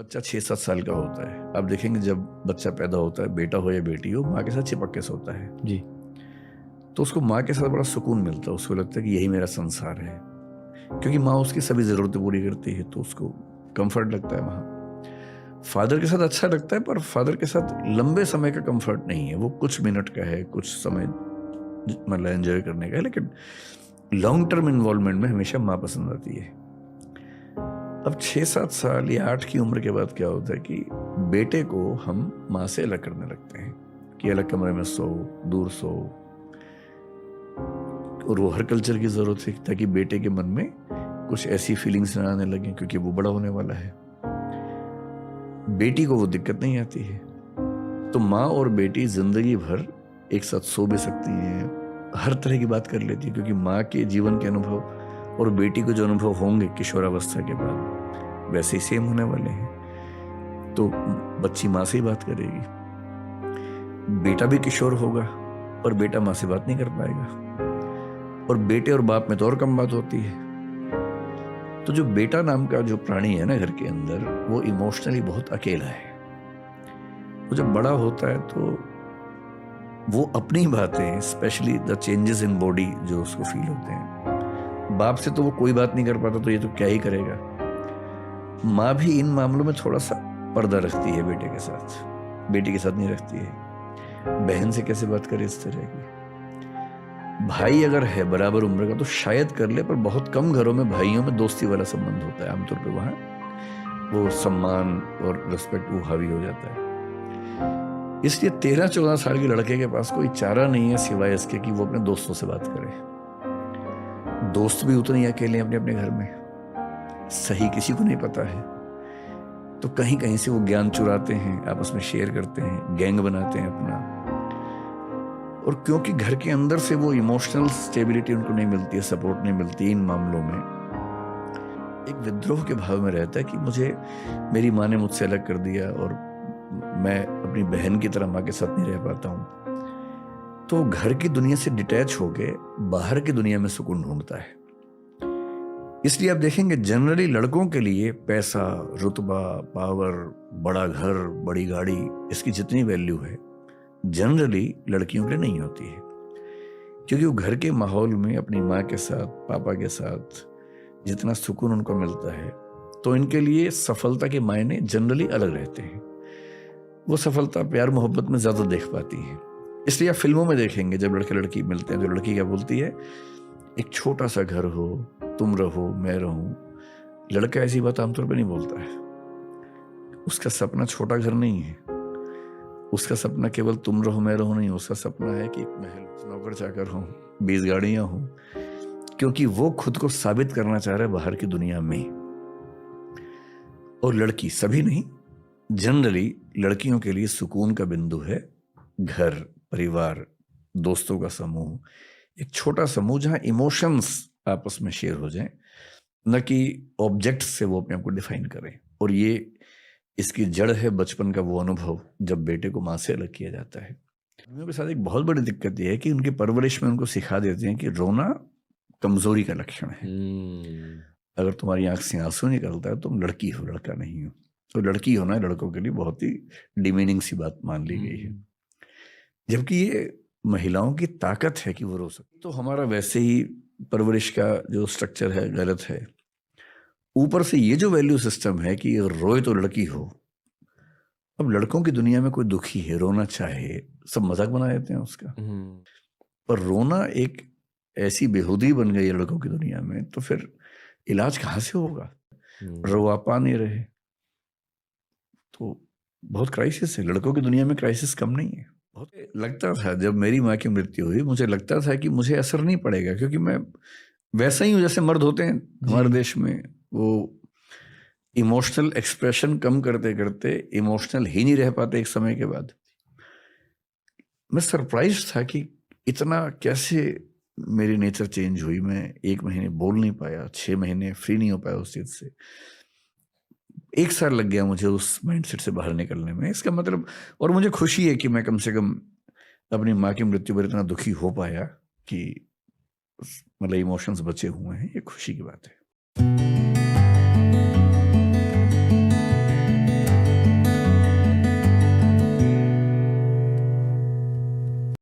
बच्चा 6-7 साल का होता है। आप देखेंगे जब बच्चा पैदा होता है, बेटा हो या बेटी हो, माँ के साथ चिपक के सोता है। जी। तो उसको माँ के साथ बड़ा सुकून मिलता है, उसको लगता है कि यही मेरा संसार है। क्योंकि माँ उसकी सभी ज़रूरतें पूरी करती है, तो उसको कम्फ़र्ट लगता है वहाँ। फ़ादर के साथ अच्छा लगता है, पर फ़ादर के साथ लंबे समय का कम्फ़र्ट नहीं है। वो कुछ मिनट का है, कुछ समय मतलब एन्जॉय करने का है, लेकिन लॉन्ग टर्म इन्वॉल्वमेंट में हमेशा माँ पसंद आती है। अब 6-7 साल या 8 की उम्र के बाद क्या होता है कि बेटे को हम माँ से अलग करने लगते हैं कि अलग कमरे में सो, दूर सो। और वो हर कल्चर की ज़रूरत है ताकि बेटे के मन में कुछ ऐसी फीलिंग्स ना आने लगें, क्योंकि वो बड़ा होने वाला है। बेटी को वो दिक्कत नहीं आती है। तो माँ और बेटी ज़िंदगी भर एक साथ सो भी सकती हैं, हर तरह की बात कर लेती है, क्योंकि माँ के जीवन के अनुभव और बेटी को जो अनुभव होंगे किशोरावस्था के बाद वैसे ही सेम होने वाले हैं। तो बच्ची माँ से ही बात करेगी। बेटा भी किशोर होगा, पर बेटा माँ से बात नहीं कर पाएगा। और बेटे और बाप में तो और कम बात होती है। तो जो बेटा नाम का जो प्राणी है ना घर के अंदर, वो इमोशनली बहुत अकेला है। वो जब बड़ा होता है तो वो अपनी बातें, specially the changes in body जो उसको फील होते हैं, बाप से तो वो कोई बात नहीं कर पाता, तो ये तो क्या ही करेगा। माँ भी इन मामलों में थोड़ा सा पर्दा रखती है बेटे के साथ, बेटी के साथ नहीं रखती है। बहन से कैसे बात करे इस तरह की। भाई अगर है बराबर उम्र का तो शायद कर ले, पर बहुत कम घरों में भाइयों में दोस्ती वाला संबंध होता है। आमतौर पे वहाँ वो सम्मान और रिस्पेक्ट वो हावी हो जाता है। इसलिए 13-14 साल के लड़के के पास कोई चारा नहीं है सिवाय इसके कि वो अपने दोस्तों से बात करे। दोस्त भी उतने ही अकेले हैं अपने अपने घर में, सही किसी को नहीं पता है। तो कहीं कहीं से वो ज्ञान चुराते हैं, आपस में शेयर करते हैं, गैंग बनाते हैं अपना। और क्योंकि घर के अंदर से वो इमोशनल स्टेबिलिटी उनको नहीं मिलती है, सपोर्ट नहीं मिलती है इन मामलों में, एक विद्रोह के भाव में रहता है कि मुझे मेरी माँ ने मुझसे अलग कर दिया और मैं अपनी बहन की तरह माँ के साथ नहीं रह पाता हूँ। तो घर की दुनिया से डिटैच होके बाहर की दुनिया में सुकून ढूंढता है। इसलिए आप देखेंगे जनरली लड़कों के लिए पैसा, रुतबा, पावर, बड़ा घर, बड़ी गाड़ी, इसकी जितनी वैल्यू है जनरली लड़कियों के लिए नहीं होती है। क्योंकि वो घर के माहौल में अपनी माँ के साथ, पापा के साथ जितना सुकून उनको मिलता है, तो इनके लिए सफलता के मायने जनरली अलग रहते हैं। वो सफलता प्यार मोहब्बत में ज़्यादा देख पाती हैं। इसलिए आप फिल्मों में देखेंगे जब लड़के लड़की मिलते हैं तो लड़की क्या बोलती है, एक छोटा सा घर हो, तुम रहो मैं रहूं। लड़का ऐसी बात आमतौर पर नहीं बोलता है। उसका सपना छोटा घर नहीं है, उसका सपना केवल तुम रहो मैं रहूं नहीं, उसका सपना है कि एक महल, नौकर चाकर हो, 20 गाड़ियां हो। क्योंकि वो खुद को साबित करना चाह रहा है बाहर की दुनिया में। और लड़की, सभी नहीं, जनरली लड़कियों के लिए सुकून का बिंदु है घर, परिवार, दोस्तों का समूह, एक छोटा समूह जहां इमोशंस आपस में शेयर हो जाएं, न कि ऑब्जेक्ट से वो अपने आप को डिफाइन करें। और ये इसकी जड़ है बचपन का वो अनुभव जब बेटे को माँ से अलग किया जाता है। आदमियों के साथ एक बहुत बड़ी दिक्कत ये है कि उनकी परवरिश में उनको सिखा देते हैं कि रोना कमजोरी का लक्षण है। अगर तुम्हारी आंख से आंसू निकलता है तुम लड़की हो, लड़का नहीं हो। तो लड़की होना लड़कों के लिए बहुत ही डिमीनिंग सी बात मान ली गई है, जबकि ये महिलाओं की ताकत है कि वो रो सकती। तो हमारा वैसे ही परवरिश का जो स्ट्रक्चर है गलत है। ऊपर से ये जो वैल्यू सिस्टम है कि रोए तो लड़की हो। अब लड़कों की दुनिया में कोई दुखी है, रोना चाहे, सब मजाक बना देते हैं उसका। पर रोना एक ऐसी बेहूदी बन गई है लड़कों की दुनिया में, तो फिर इलाज कहाँ से होगा। रो आप पा नहीं रहे, तो बहुत क्राइसिस है। लड़कों की दुनिया में क्राइसिस कम नहीं है। बहुत लगता था जब मेरी माँ की मृत्यु हुई, मुझे लगता था कि मुझे असर नहीं पड़ेगा, क्योंकि मैं वैसा ही हूँ जैसे मर्द होते हैं हमारे देश में। वो इमोशनल एक्सप्रेशन कम करते करते इमोशनल ही नहीं रह पाते एक समय के बाद। मैं सरप्राइज था कि इतना कैसे मेरी नेचर चेंज हुई। मैं 1 महीने बोल नहीं पाया, 6 महीने फ्री नहीं हो पाया उस चीज से। 1 साल लग गया मुझे उस माइंडसेट से बाहर निकलने में। इसका मतलब, और मुझे खुशी है कि मैं कम से कम अपनी माँ की मृत्यु पर इतना दुखी हो पाया कि मतलब इमोशंस बचे हुए हैं, ये खुशी की बात है।